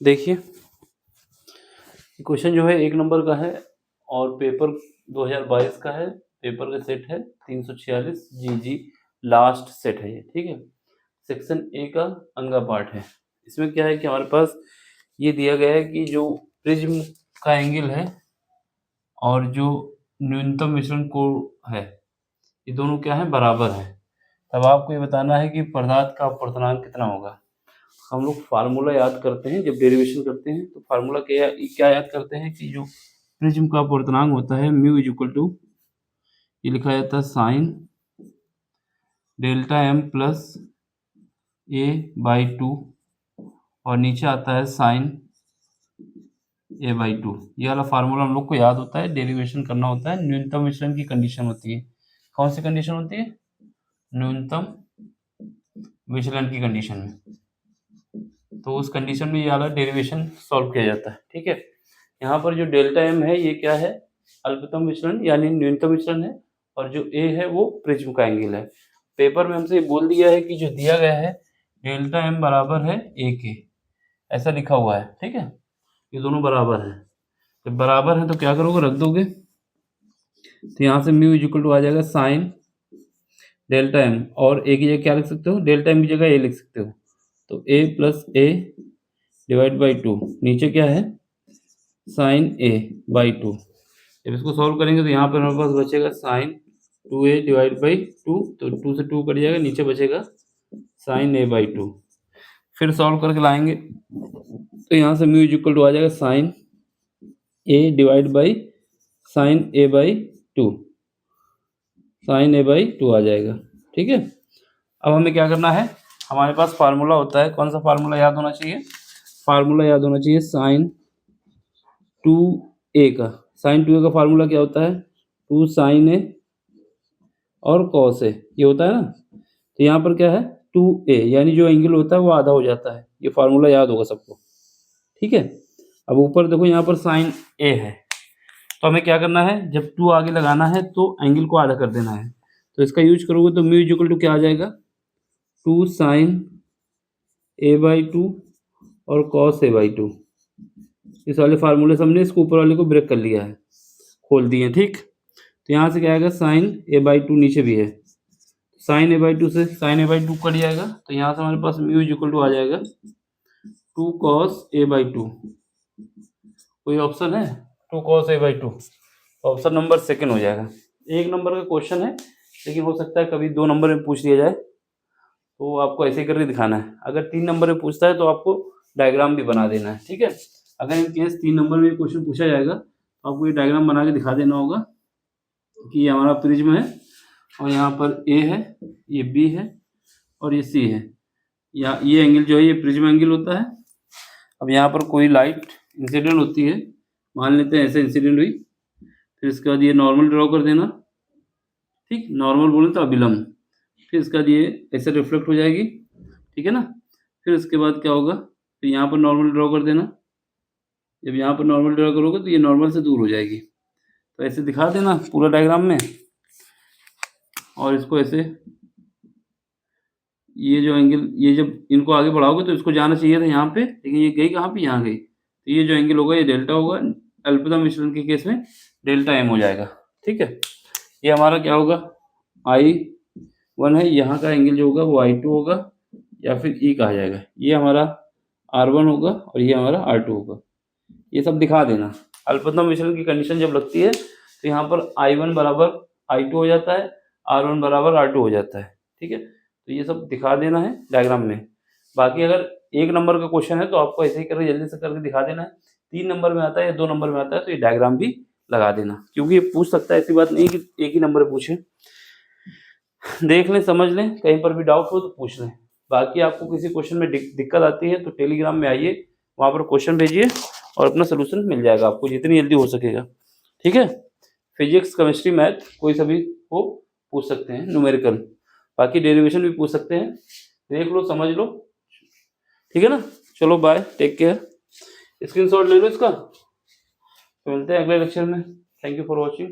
देखिए क्वेश्चन जो है 1 नंबर का है और पेपर 2022 का है। पेपर का सेट है 346 जीजी लास्ट सेट है ये, ठीक है। सेक्शन ए का अंगा पार्ट है। इसमें क्या है कि हमारे पास ये दिया गया है कि जो प्रिज्म का एंगल है और जो न्यूनतम मिश्रण कोण है, ये दोनों क्या है, बराबर है। तब आपको ये बताना है कि पदार्थ का अपवर्तनांक कितना होगा। हम लोग फार्मूला याद करते हैं जब डेरिवेशन करते हैं, तो फार्मूला क्या याद करते हैं कि जो प्रिज्म का अपवर्तनांक होता है म्यू इज इक्वल टू, ये लिखा जाता है sine delta M plus A by two, और नीचे आता है साइन ए बाई टू। ये वाला फार्मूला हम लोग को याद होता है, डेरिवेशन करना होता है। न्यूनतम मिश्रण की कंडीशन होती है। कौन सी कंडीशन होती है? न्यूनतम विचलन की कंडीशन में। तो उस कंडीशन में ये वाला डेरिवेशन सॉल्व किया जाता है, ठीक है। यहाँ पर जो डेल्टा एम है ये क्या है, अल्पतम विचलन यानी न्यूनतम विचलन है, और जो ए है वो प्रिज्म का एंगल है। पेपर में हमसे बोल दिया है कि जो दिया गया है डेल्टा एम बराबर है ए के, ऐसा लिखा हुआ है, ठीक है। ये दोनों बराबर है, तो बराबर है तो क्या करोगे, रख दोगे। तो यहाँ से म्यू इज इक्वल टू आ जाएगा साइन डेल्टा एम, और ए की जगह क्या लिख सकते हो, डेल्टा एम की जगह ए लिख सकते हो। तो A plus A divide by two, नीचे क्या है साइन ए बाई टू। जब इसको सॉल्व करेंगे तो यहाँ पर हमारे पास बचेगा sign 2a divide by to, तो 2 से 2 कट जाएगा, नीचे बचेगा साइन ए बाई टू। फिर सॉल्व करके लाएंगे तो यहाँ से म्यू इज इक्वल टू आ जाएगा sine A divide by sine A by two, sine A by two आ जाएगा, ठीक है। अब हमें क्या करना है, हमारे पास फार्मूला होता है, कौन सा फार्मूला याद होना चाहिए, फार्मूला याद होना चाहिए साइन 2a का। साइन 2a का फार्मूला क्या होता है, 2 साइन ए और कॉस ए, ये होता है ना। तो यहाँ पर क्या है 2a, यानी जो एंगल होता है वो आधा हो जाता है। ये फार्मूला याद होगा सबको, ठीक है। अब ऊपर देखो यहाँ पर साइन ए है, तो हमें क्या करना है, जब 2 आगे लगाना है तो एंगल को आधा कर देना है। तो इसका यूज करोगे तो म्यू इक्वल टू क्या आ जाएगा, 2 साइन ए बाई टू और कॉस ए बाई टू। इस वाले फार्मूले से हमने इसको ऊपर वाले को ब्रेक कर लिया है, खोल दिए, ठीक। तो यहाँ से क्या आएगा साइन ए बाई टू, नीचे भी है साइन ए बाई टू, से sine A by two cut जाएगा। तो यहाँ से हमारे पास म्यू इज इक्वल टू आ जाएगा 2 कॉस ए बाई टू। कोई ऑप्शन है 2 cos A by two, option number second हो जाएगा। 1 नंबर का क्वेश्चन है, लेकिन हो सकता है कभी 2 नंबर में पूछ लिया जाए, तो आपको ऐसे ही करके दिखाना है। अगर 3 नंबर में पूछता है तो आपको डायग्राम भी बना देना है, ठीक है। अगर इन केस 3 नंबर में क्वेश्चन पूछा जाएगा तो आपको ये डायग्राम बना के दिखा देना होगा कि ये हमारा प्रिज्म है, और यहाँ पर ए है, ये बी है, और ये सी है। या ये एंगल जो है ये प्रिज्म एंगल होता है। अब यहाँ पर कोई लाइट इंसिडेंट होती है, मान लेते हैं ऐसे इंसिडेंट हुई, फिर इसके बाद ये नॉर्मल ड्रॉ कर देना, ठीक। नॉर्मल बोले तो अभिलंब, फिर इसके बाद ये ऐसे रिफ्लेक्ट हो जाएगी, ठीक है ना। फिर इसके बाद क्या होगा, तो यहाँ पर नॉर्मल ड्रॉ कर देना। जब यहाँ पर नॉर्मल ड्रॉ करोगे तो ये नॉर्मल से दूर हो जाएगी। तो ऐसे दिखा देना पूरा डायग्राम में, और इसको ऐसे, ये जो एंगल, ये जब इनको आगे बढ़ाओगे तो इसको जाना चाहिए था यहाँ पे, लेकिन ये गई कहाँ पे, यहाँ गई। तो ये जो एंगल होगा ये डेल्टा होगा, अल्पतम मिश्रण के केस में डेल्टा एम हो जाएगा, ठीक है। ये हमारा क्या होगा, I1 है, यहाँ का एंगल जो होगा वो I2 होगा, या फिर E कहा जाएगा। ये हमारा R1 होगा और ये हमारा R2 होगा। ये सब दिखा देना। अल्पतम मिश्रण की कंडीशन जब लगती है तो यहाँ पर I1 बराबर I2 हो जाता है, R1 बराबर R2 हो जाता है, ठीक है। तो ये सब दिखा देना है डायग्राम में। बाकी अगर 1 नंबर का क्वेश्चन है तो आपको ऐसे ही करके जल्दी से करके दिखा देना है। 3 नंबर में आता है या 2 नंबर में आता है तो ये डायग्राम भी लगा देना, क्योंकि ये पूछ सकता है, ऐसी बात नहीं कि एक ही नंबर पूछे। देख लें, समझ लें, कहीं पर भी डाउट हो तो पूछ लें। बाकी आपको किसी क्वेश्चन में दिक्कत आती है तो टेलीग्राम में आइए, वहाँ पर क्वेश्चन भेजिए और अपना सोल्यूशन मिल जाएगा आपको जितनी जल्दी हो सकेगा, ठीक है। फिजिक्स, केमिस्ट्री, मैथ कोई सभी को पूछ सकते हैं, न्यूमेरिकल, बाकी डेरिवेशन भी पूछ सकते हैं। देख लो, समझ लो, ठीक है ना। चलो बाय, टेक केयर, स्क्रीनशॉट ले लो इसका। तो मिलते हैं अगले लेक्चर में। Thank you for watching.